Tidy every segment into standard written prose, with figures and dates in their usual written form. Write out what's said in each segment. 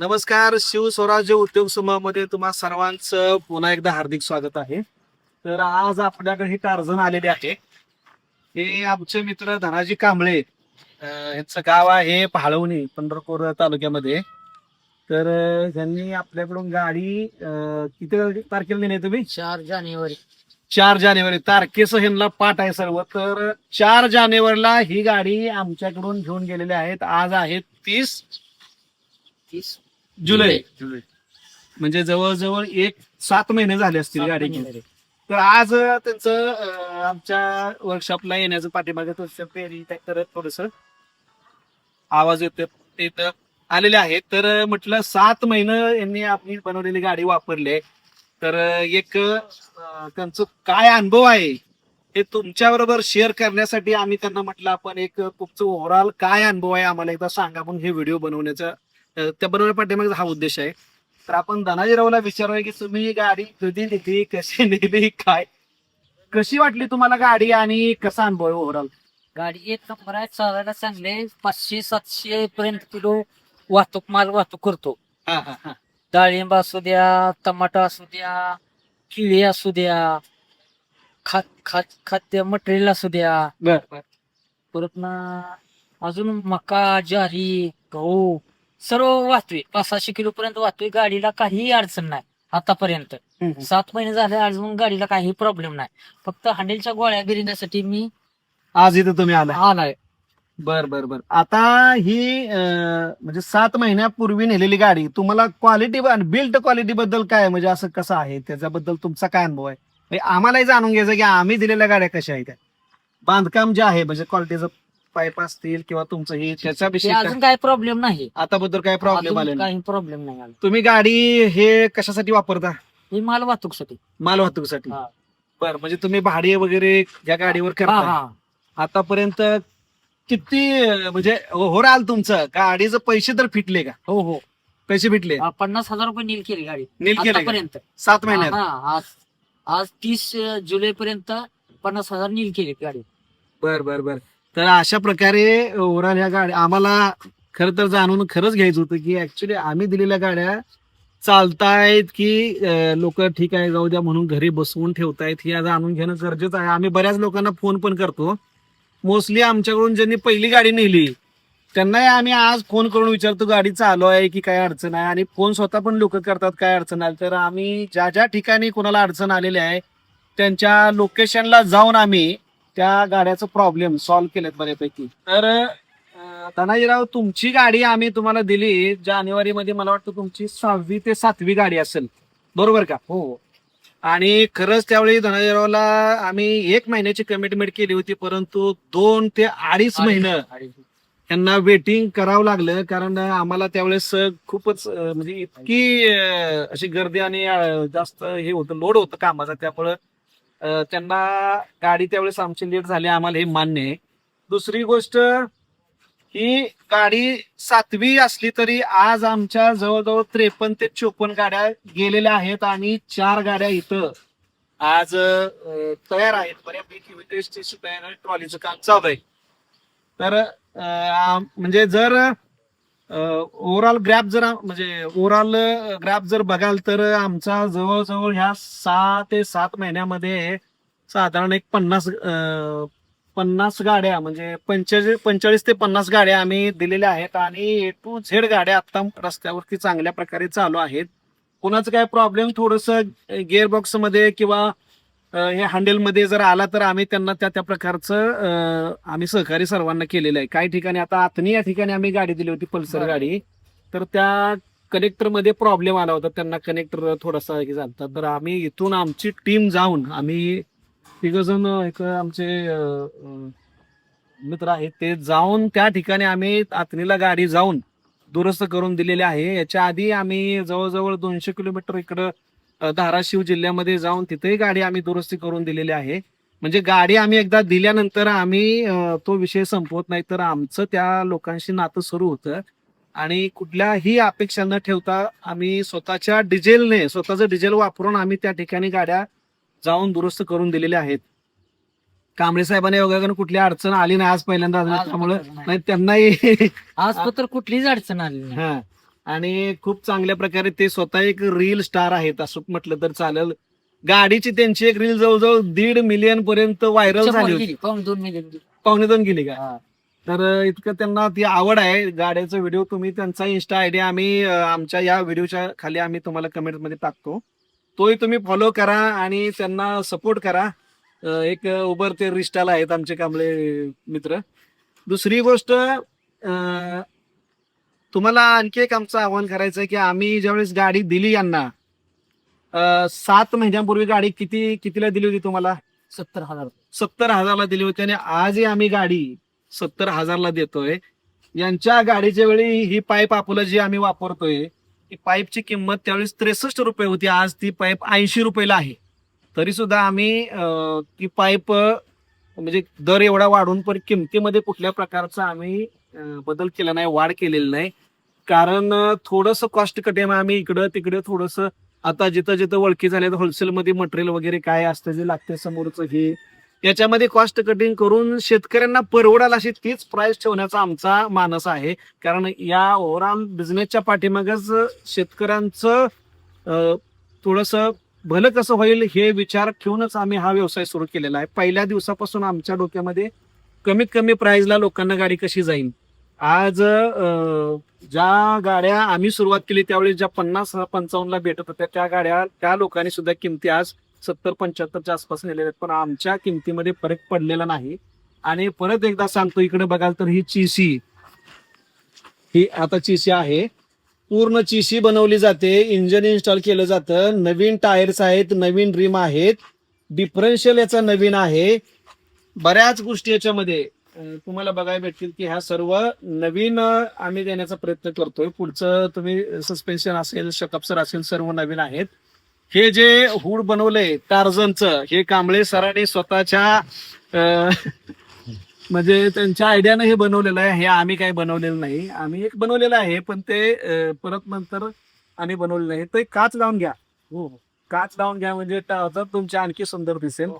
नमस्कार. शिवस्वराज्य उद्योग समूहामध्ये तुम्हा सर्वांचं पुन्हा एकदा हार्दिक स्वागत आहे. तर आज आपल्याकडे हे टार्झन आलेले आहे. हे आमचे मित्र धनाजी कांबळे यांचं गाव आहे पहाळवणी, पंढरपूर तालुक्यामध्ये. तर त्यांनी आपल्याकडून गाडी किती तारखेला नेली तुम्ही? 4 जानेवारी. 4 जानेवारी तारखेचं ह्यांना पाठ आहे सर्व. तर 4 जानेवारीला ही गाडी आमच्याकडून घेऊन गेलेली आहेत. आज आहे 30 जुलै. म्हणजे जवळजवळ 7 महिने झाले असतील गाडी घेऊन. तर आज त्यांचं आमच्या वर्कशॉपला येण्याचं पाठीमागे पेरी करत थोडस आवाज येत आलेले आहेत. तर म्हटलं 7 महिने यांनी आपली बनवलेली गाडी वापरली आहे. तर एक त्यांचं काय अनुभव आहे हे तुमच्या बरोबर शेअर करण्यासाठी आम्ही त्यांना म्हटलं आपण एक तुमचं ओव्हरऑल काय अनुभव आहे आम्हाला एकदा सांगा, म्हणून हे व्हिडिओ बनवण्याचा त्या बनवण्या पाठीमागे हा उद्देश आहे. तर आपण धनाजीरावला विचारूया की तुम्ही गाडी कधी नेली, कशी नेली, काय कशी वाटली तुम्हाला गाडी आणि कसा अनुभव आहे ओव्हरऑल? गाडी एक नंबर आहे, चालायला चांगले. 500-700 पर्यंत किलो माल वाहतूक करतो. डाळिंब असू द्या, टमाटा असू द्या, किळी असू द्या, खाद्य मटेरियल असू द्या, परत ना अजून मका, ज्वारी, गहू सर्व वाहतोय. 500-600 किलो पर्यंत वाहतोय. गाडीला काही अडचण नाही आतापर्यंत. 7 महिने झाले अजून गाडीला काही प्रॉब्लेम नाही. फक्त हँडलच्या गोळ्या गिरण्यासाठी मी आज इथं तुम्ही आलाय. बर. आता ही म्हणजे 7 महिन्यापूर्वी नेलेली गाडी तुम्हाला क्वालिटी बिल्ड क्वालिटी बद्दल काय, म्हणजे असं कसं आहे त्याच्याबद्दल तुमचा काय अनुभव आहे? म्हणजे आम्हालाही जाणून घ्यायचं की आम्ही दिलेल्या गाड्या कशा आहेत, बांधकाम जे आहे म्हणजे क्वालिटीचं पाईप असतील किंवा तुमचं हे त्याच्याविषयी अजून काही प्रॉब्लेम नाही. आताबद्दल काय प्रॉब्लेम आले? काही प्रॉब्लेम नाही आला. तुम्ही गाडी हे कशासाठी वापरता? ही माल वाहतूकसाठी. माल वाहतुकीसाठी. हा. बर, म्हणजे तुम्ही भाडे वगैरे या गाडीवर करता? आतापर्यंत किती म्हणजे ओव्हरऑल तुमचं गाडीचं पैसे तर फिटले का? हो. पैसे फिटले? 50,000 रुपये नील केली गाडी नील केले का? आतापर्यंत. 7 महिन्यात? आज 30 जुलै पर्यंत 50,000 नील केली गाडी. बर. तर अशा प्रकारे ओव्हरऑल ह्या गाड्या आम्हाला खरं तर जाणून खरंच घ्यायचं होतं की ऍक्च्युली आम्ही दिलेल्या गाड्या चालतायत की लोक ठीक आहे जाऊ द्या म्हणून घरी बसवून ठेवतायत, हे जाणून घेणं गरजेचं आहे. आम्ही बऱ्याच लोकांना फोन पण करतो. मोस्टली आमच्याकडून ज्यांनी पहिली गाडी नेली त्यांनाही आम्ही आज फोन करून विचारतो गाडी चालू आहे की काय अडचण आहे, आणि फोन स्वतः पण लोक करतात काय अडचण आली. तर आम्ही ज्या ठिकाणी कोणाला अडचण आलेली आहे त्यांच्या लोकेशनला जाऊन आम्ही त्या गाड्याचं प्रॉब्लेम सॉल्व्ह केलेत बऱ्यापैकी. तर धनाजीराव, तुमची गाडी आम्ही तुम्हाला दिली जानेवारीमध्ये, मला वाटतं तुमची 6वी ते 7वी गाडी असेल, बरोबर का? हो. आणि खरंच त्यावेळी धनाजीरावला आम्ही 1 महिन्याची कमिटमेंट केली होती, परंतु 2 ते 2.5 महिने त्यांना वेटिंग करावं लागलं. कारण आम्हाला त्यावेळेस खूपच म्हणजे इतकी अशी गर्दी आणि जास्त हे होतं, लोड होतं कामाचा, त्यामुळं त्यांना गाडी त्यावेळेस आमची लेट झाली, आम्हाला हे मान्य आहे. दुसरी गोष्ट, ही गाडी 7वी असली तरी आज आमच्या जवळजवळ 53 ते 54 गाड्या गेलेल्या आहेत आणि 4 गाड्या इथं आज तयार आहेत बऱ्यापैकी. विदेशची तयार, ट्रॉलीचं काम चालू आहे. तर म्हणजे जर ओव्हरऑल ग्रॅप जर बघाल तर आमचा जवळजवळ ह्या 6 ते 7 महिन्यामध्ये साधारण एक 50 गाड्या म्हणजे 45 ते 50 गाड्या आम्ही दिलेल्या आहेत. आणि A to Z गाड्या आता रस्त्यावरती चांगल्या प्रकारे चालू आहेत. कोणाचं काय प्रॉब्लेम थोडस गिअरबॉक्स मध्ये किंवा हे हँडलमध्ये जर आला तर आम्ही त्यांना त्या प्रकारचं आम्ही सहकार्य सर्वांना केलेलं आहे. काही ठिकाणी आता आतनी या ठिकाणी आम्ही गाडी दिली होती पल्सर गाडी, तर त्या कनेक्टर मध्ये प्रॉब्लेम आला होता, त्यांना कनेक्टर थोडासा हे झाला. तर आम्ही इथून आमची टीम जाऊन, आम्ही 3 जण एक आमचे मित्र आहेत, ते जाऊन त्या ठिकाणी आम्ही आतनीला गाडी जाऊन दुरुस्त करून दिलेली आहे. याच्या आधी आम्ही जवळजवळ 200 किलोमीटर इकडं धाराशिव जिल्ह्यामध्ये जाऊन तिथेही गाडी आम्ही दुरुस्ती करून दिलेली आहे. म्हणजे गाडी आम्ही एकदा दिल्यानंतर आम्ही तो विषय संपवत नाही, तर आमचं त्या लोकांशी नातं सुरू होतं. आणि कुठल्याही अपेक्षा न ठेवता आम्ही स्वतःचं डिझेल वापरून आम्ही त्या ठिकाणी गाड्या जाऊन दुरुस्त करून दिलेल्या आहेत. कांबळे साहेबांनी वगैरे कुठली अडचण आली नाही आज पहिल्यांदा, त्यामुळे नाही त्यांनाही आज तर कुठलीच अडचण आली नाही. आणि खूप चांगल्या प्रकारे ते स्वतः एक रील स्टार आहेत असं म्हटलं तर चालेल. गाडीची त्यांची एक रील जवळजवळ 1.5 मिलियन पर्यंत व्हायरल झाली होती. 2 मिलियन. 2.25 गेली का? हा. तर इतकं त्यांना ती आवड आहे गाड्याचा व्हिडिओ. तुम्ही त्यांचा इन्स्टा आयडी आम्ही आमच्या या व्हिडिओच्या खाली आम्ही तुम्हाला कमेंट मध्ये टाकतो. तोही तुम्ही फॉलो करा आणि त्यांना सपोर्ट करा. एक उभरते रिस्टाल आहेत आमचे कांबळे मित्र. दुसरी गोष्ट तुम्हाला आणखी एक आमचं आव्हान करायचं आहे की आम्ही ज्यावेळेस गाडी दिली यांना 7 महिन्यांपूर्वी गाडी कितीला दिली होती तुम्हाला? 70,000. 70,000ला दिली होती आणि आजही आम्ही गाडी 70,000ला देतोय. यांच्या गाडीच्या वेळी ही पाईप आपलं जी आम्ही वापरतोय ती पाईपची किंमत त्यावेळेस 63 रुपये होती. आज ती पाईप 80 रुपयाला आहे. तरी सुद्धा आम्ही ती पाईप म्हणजे दर एवढा वाढून पण किमतीमध्ये कुठल्या प्रकारचा आम्ही बदल केला नाही, वाढ केलेली नाही. कारण थोडंसं कॉस्ट कटिंग आम्ही इकडं तिकडे थोडंसं आता जिथं जिथं ओळखी झाले होलसेलमध्ये मटेरियल वगैरे काय असतं जे लागते समोरचं हे याच्यामध्ये कॉस्ट कटिंग करून शेतकऱ्यांना परवडाल अशी तीच प्राइस ठेवण्याचा आमचा मानस आहे. कारण या ओव्हरऑल बिझनेसच्या पाठीमागच शेतकऱ्यांचं थोडंसं भलं कसं होईल हे विचार ठेवूनच आम्ही हा व्यवसाय सुरू केलेला आहे. पहिल्या दिवसापासून आमच्या डोक्यामध्ये कमीत कमी प्राइसला लोकांना गाडी कशी जाईल. आज ज्या गाड्या आम्ही सुरुवात केली त्यावेळी ज्या 50-55ला भेटत होत्या त्या गाड्या त्या लोकांनी सुद्धा किमती आज 70-75च्या आसपास नेलेल्या आहेत. पण आमच्या किमतीमध्ये फरक पडलेला नाही. आणि परत एकदा सांगतो इकडे बघाल तर ही चिसी, ही आता चिसी आहे. पूर्ण चिसी बनवली जाते, इंजन इन्स्टॉल केलं जातं, नवीन टायर्स आहेत, नवीन रिम आहेत, डिफरन्शियल याचा नवीन आहे. बऱ्याच गोष्टी याच्यामध्ये तुम्हाला बघायला भेटतील की ह्या सर्व नवीन आम्ही देण्याचा प्रयत्न करतोय. पुढचं तुम्ही सस्पेन्शन असेल, शकअप्सर असेल, सर्व नवीन आहेत. हे जे हुड बनवलंय टार्झनचं हे कांबळे सरांनी स्वतःच्या म्हणजे त्यांच्या आयडियानं हे बनवलेलं आहे. हे आम्ही काही बनवलेलं नाही. आम्ही एक बनवलेलं आहे पण ते परत नंतर आम्ही बनवलेलं नाही. तर काच लावून घ्या. हो, काच लावून घ्या म्हणजे तर तुमच्या आणखी सुंदर दिसेल.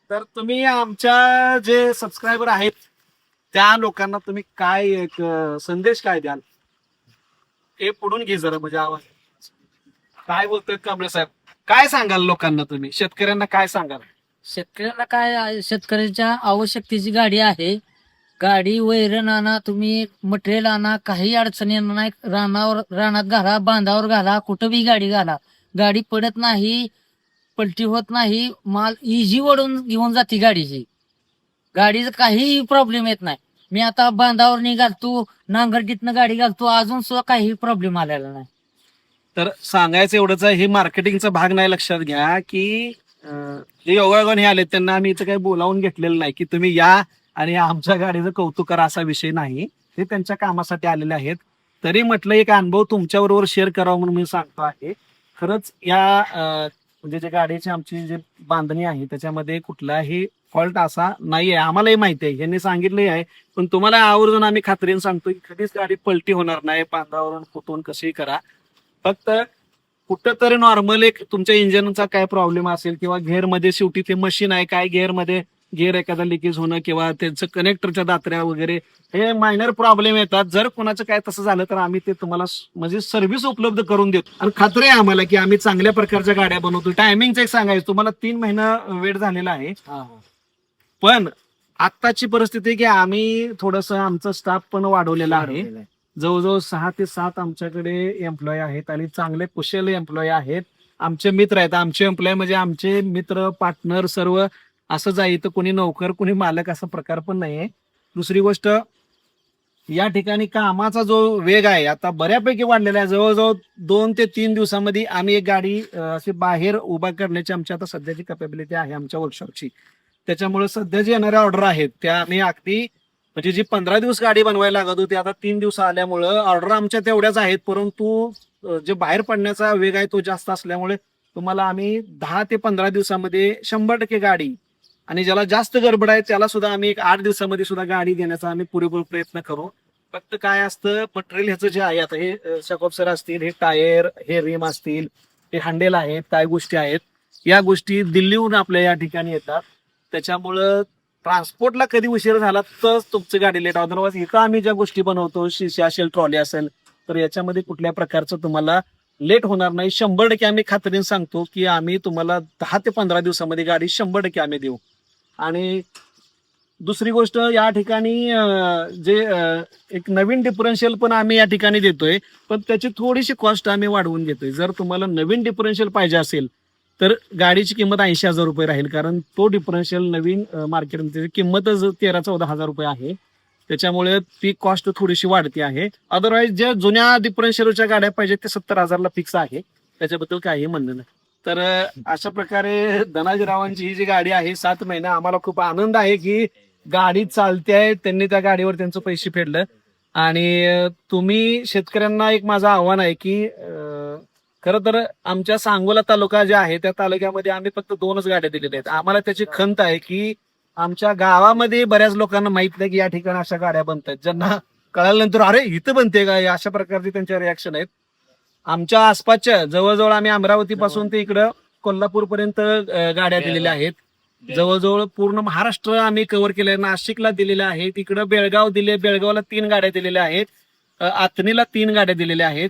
तर तुम्ही आमच्या जे सबस्क्रायबर आहेत त्या लोकांना तुम्ही काय एक संदेश काय द्याल हे पुढून घे जरा म्हणजे आवाज काय बोलतोय कांबळे साहेब, काय सांगाल लोकांना, तुम्ही शेतकऱ्यांना काय सांगाल? शेतकऱ्याला काय शेतकऱ्याच्या आवश्यकतेची गाडी आहे. गाडी वैरण आणा, तुम्ही मटेरियल आणा, काही अडचणी येणार नाही. रानात घाला, बांधावर घाला, कुठं बी गाडी घाला, गाडी पडत नाही, पलटी होत नाही, माल इझी वडून घेऊन जाते गाडीची. गाडीचा काही प्रॉब्लेम येत नाही. मी आता बांधावर घालतो, नांगरटीतनं गाडी घालतो, अजून सुद्धा काही प्रॉब्लेम आलेला नाही. तर सांगायचं एवढंच आहे, हे मार्केटिंगचा भाग नाही. लक्षात घ्या की जे योगायोगाने हे आले त्यांना आम्ही इथं काही बोलावून घेतलेलं नाही की तुम्ही या आणि आमच्या गाडीचं कौतुक करा असा विषय नाही. ते त्यांच्या कामासाठी आलेले आहेत. तरी म्हटलं एक अनुभव तुमच्या बरोबर शेअर करावा म्हणून मी सांगतो आहे. खरंच या म्हणजे जे गाडीची आमची जे बांधणी आहे त्याच्यामध्ये कुठलाही फॉल्ट असा नाहीये. आम्हालाही माहिती आहे, यांनी सांगितलंही आहे. पण तुम्हाला आवर्जून आम्ही खात्रीने सांगतो की कधीच गाडी पलटी होणार नाही. बांधावरून कुठून कशी करा, फक्त कुठं तरी नॉर्मल एक तुमच्या इंजिनचा काय प्रॉब्लेम असेल किंवा गेअरमध्ये शेवटी ते मशीन आहे काय गेअरमध्ये गेअर एखादा लिकेज होणं किंवा त्यांचं कनेक्टरच्या दात्र्या वगैरे हे मायनर प्रॉब्लेम येतात. जर कोणाचं काय तसं झालं तर आम्ही ते तुम्हाला म्हणजे सर्व्हिस उपलब्ध करून देतो. आणि खात्री आहे आम्हाला की आम्ही चांगल्या प्रकारच्या गाड्या बनवतो. टायमिंगचं एक सांगायचं तुम्हाला 3 महिना वेळ झालेला आहे. पण आत्ताची परिस्थिती आहे की आम्ही थोडंसं आमचं स्टाफ पण वाढवलेला आहे. जवळजवळ 6 ते 7 आमच्याकडे एम्प्लॉय आहेत आणि चांगले कुशल एम्प्लॉय आहेत. आमचे मित्र आहेत. आमचे एम्प्लॉय म्हणजे आमचे मित्र पार्टनर सर्व असं जाई तर कोणी नोकर कोणी मालक असा प्रकार पण नाहीये. दुसरी गोष्ट या ठिकाणी कामाचा जो वेग आहे आता बऱ्यापैकी वाढलेला आहे. जवळजवळ 2 ते 3 दिवसामध्ये आम्ही एक गाडी अशी बाहेर उभा करण्याची आमची आता सध्याची कॅपॅबिलिटी आहे आमच्या वर्कशॉपची. त्याच्यामुळे सध्या जे येणाऱ्या ऑर्डर आहेत त्या आम्ही अगदी म्हणजे जी 15 दिवस गाडी बनवायला लागत होती आता 3 दिवस आल्यामुळं ऑर्डर आमच्या तेवढ्याच आहेत. परंतु जे बाहेर पडण्याचा वेग आहे तो जास्त असल्यामुळे तुम्हाला आम्ही 10 ते 15 दिवसामध्ये 100% गाडी आणि ज्याला जास्त गडबड आहे त्याला सुद्धा आम्ही एक 8 दिवसामध्ये सुद्धा गाडी देण्याचा आम्ही पुरेपूर प्रयत्न करू. फक्त काय असतं मटेरियल ह्याचं जे आहे आता हे शकॉप्सर असतील, हे टायर, हे रिम असतील, हे हँडेल आहेत, काय गोष्टी आहेत या गोष्टी दिल्लीहून आपल्या या ठिकाणी येतात. त्याच्यामुळं ट्रान्सपोर्टला कधी उशीर झाला तर तुमची गाडी लेट. अदरवाईज इथं आम्ही ज्या गोष्टी बनवतो शिशी असेल, ट्रॉली असेल, तर याच्यामध्ये कुठल्या प्रकारचं तुम्हाला लेट होणार नाही. 100% आम्ही खात्रीने सांगतो की आम्ही तुम्हाला 10 ते 15 दिवसामध्ये गाडी 100% आम्ही देऊ. आणि दुसरी गोष्ट या ठिकाणी एक नवीन डिफरन्शियल पण आम्ही या ठिकाणी देतोय, पण त्याची थोडीशी कॉस्ट आम्ही वाढवून घेतोय. जर तुम्हाला नवीन डिफरन्शियल पाहिजे असेल तर गाडीची किंमत 80,000 रुपये राहील, कारण तो डिफरन्शियल नवीन मार्केटमध्ये किंमतच 13-14,000 रुपये आहे. त्याच्यामुळे ती कॉस्ट थोडीशी वाढती आहे. अदरवाईज ज्या जुन्या डिफरन्शियलच्या गाड्या पाहिजेत ते 70,000ला फिक्स आहे, त्याच्याबद्दल काही म्हणणं नाही. तर अशा प्रकारे धनाजीरावांची ही जी गाडी आहे 7 महिने, आम्हाला खूप आनंद आहे की गाडी चालते आहे, त्यांनी त्या गाडीवर त्यांचं पैसे फेडलं. आणि तुम्ही शेतकऱ्यांना एक माझं आव्हान आहे की खरं तर आमच्या सांगोला तालुका जे आहे त्या तालुक्यामध्ये आम्ही फक्त 2च गाड्या दिलेल्या आहेत. आम्हाला त्याची खंत आहे की आमच्या गावामध्ये बऱ्याच लोकांना माहित नाही की या ठिकाणी अशा गाड्या बनतात. ज्यांना कळाल्यानंतर अरे इथं बनते का, अशा प्रकारचे त्यांच्या रिॲक्शन आहेत. आमच्या आसपासच्या जवळजवळ आम्ही अमरावती पासून ते इकडं कोल्हापूर पर्यंत गाड्या दिलेल्या आहेत. जवळजवळ पूर्ण महाराष्ट्र आम्ही कव्हर केलंय. नाशिकला दिलेल्या आहेत, इकडं बेळगाव दिले, बेळगावला 3 गाड्या दिलेल्या आहेत, आथणीला 3 गाड्या दिलेल्या आहेत.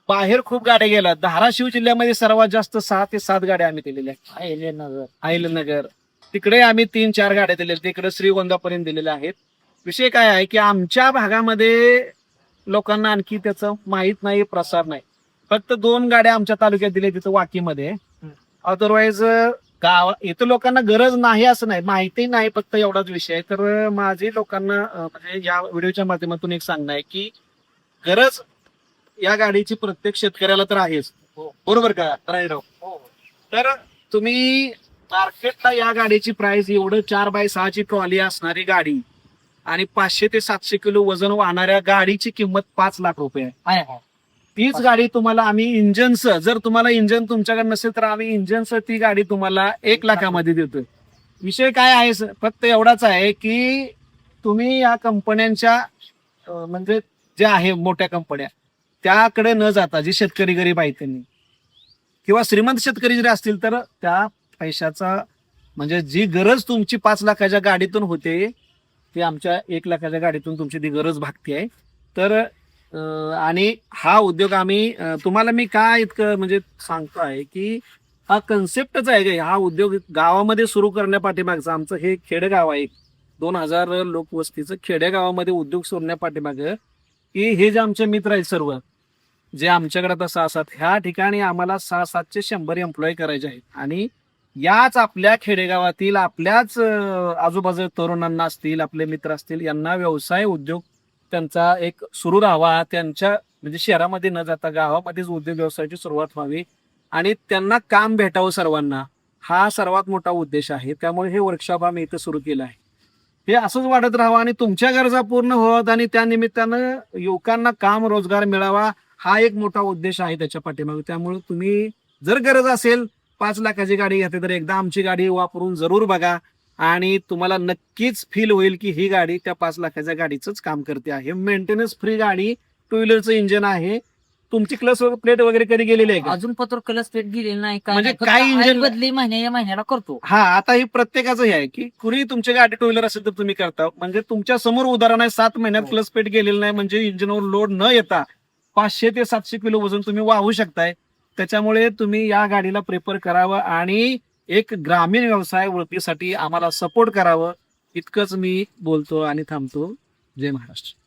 बाहेर खूप गाड्या गेल्या. धाराशिव जिल्ह्यामध्ये सर्वात जास्त 6 ते 7 गाड्या आम्ही दिलेल्या आहेत. अहिल्यानगर तिकडे आम्ही 3-4 गाड्या दिलेल्या, तिकडे श्रीगोंदापर्यंत दिलेल्या आहेत. विषय काय आहे की आमच्या भागामध्ये लोकांना आणखी त्याचं माहित नाही, प्रसार नाही. फक्त 2 गाड्या आमच्या तालुक्यात दिल्या, तिथं वाकीमध्ये. अदरवाईज गाव इथं लोकांना गरज नाही असं नाही, माहिती नाही, फक्त एवढाच विषय आहे. तर माझी लोकांना म्हणजे या व्हिडिओच्या माध्यमातून एक सांगणं आहे की गरज या गाडीची प्रत्येक शेतकऱ्याला तर आहेच, बरोबर का रायराव? तर तुम्ही मार्केटला या गाडीची प्राइस एवढं 4x6ची ट्रॉली असणारी गाडी आणि 500 ते 700 किलो वजन वाहणाऱ्या गाडीची किंमत 5 लाख रुपये आहे. तीच गाडी तुम्हाला आम्ही इंजनचं, जर तुम्हाला इंजन तुमच्याकडे नसेल तर आम्ही इंजनचं ती गाडी तुम्हाला 1 लाखामध्ये देतोय. विषय काय आहे फक्त एवढाच आहे की तुम्ही या कंपन्यांच्या म्हणजे ज्या आहे मोठ्या कंपन्या त्याकडे न जाता, जी शेतकरी गरीब आहेत त्यांनी किंवा श्रीमंत शेतकरी जरी असतील तर त्या पैशाचा म्हणजे जी गरज तुमची 5 लाखाच्या गाडीतून होते ती आमच्या 1 लाखाच्या गाडीतून तुमची ती गरज भागते आहे. तर आणि हा उद्योग आम्ही तुम्हाला मी काय इतकं म्हणजे सांगतो आहे की हा कन्सेप्टच आहे का, हा उद्योग गावामध्ये सुरू करण्यापाठीमागचं आमचं हे खेडेगाव आहे, 2000 लोकवस्तीचं खेडेगावामध्ये उद्योग सोडण्यापाठीमागं की हे जे आमचे मित्र आहेत सर्व, जे आमच्याकडे आता 6-7 ह्या ठिकाणी आम्हाला 6-7चे 100 एम्प्लॉय करायचे आहेत. आणि याच आपल्या खेडेगावातील आपल्याच आजूबाजू तरुणांना असतील, आपले मित्र असतील, यांना व्यवसाय उद्योग त्यांचा एक सुरू राहावा, त्यांच्या म्हणजे शहरामध्ये न जाता गावामध्येच उद्योग व्यवसायाची सुरुवात व्हावी आणि त्यांना काम भेटावं सर्वांना, हा सर्वात मोठा उद्देश आहे. त्यामुळे हे वर्कशॉप आम्ही इथं सुरू केलं आहे. हे असंच वाढत राहावं आणि तुमच्या गरजा पूर्ण व्हाव्यात आणि त्या निमित्तानं युवकांना काम रोजगार मिळावा, हा एक मोठा उद्देश आहे त्याच्या पाठीमागे. त्यामुळे तुम्ही जर गरज असेल 5 लाखाची गाडी घेते तर एकदा आमची गाडी वापरून जरूर बघा आणि तुम्हाला नक्कीच फील होईल की ही गाडी त्या 5 लाखाच्या गाडीचंच काम करते आहे. मेंटेनन्स फ्री गाडी, 2 व्हीलरचं इंजिन आहे. तुमची क्लच प्लेट वगैरे कधी गेलेली आहे का? अजून पत्र कलस पेट गेलेली नाही, म्हणजे काही इंजिन बदली महिन्याला करतो. हा, आता ही प्रत्येकाचं हे आहे की कुणी तुमची गाडी 2 व्हीलर असेल तर तुम्ही करता. म्हणजे तुमच्या समोर उदाहरण आहे, 7 महिन्यात क्लच पेट गेलेलं नाही म्हणजे इंजिनवर लोड न येता 500 ते 700 किलो वजन तुम्ही वाहू शकताय. त्याच्यामुळे तुम्ही या गाडीला प्रेफर करावं आणि एक ग्रामीण व्यवसाय वृत्तीसाठी आम्हाला सपोर्ट करावं, इतकंच मी बोलतो आणि थांबतो. जय महाराष्ट्र.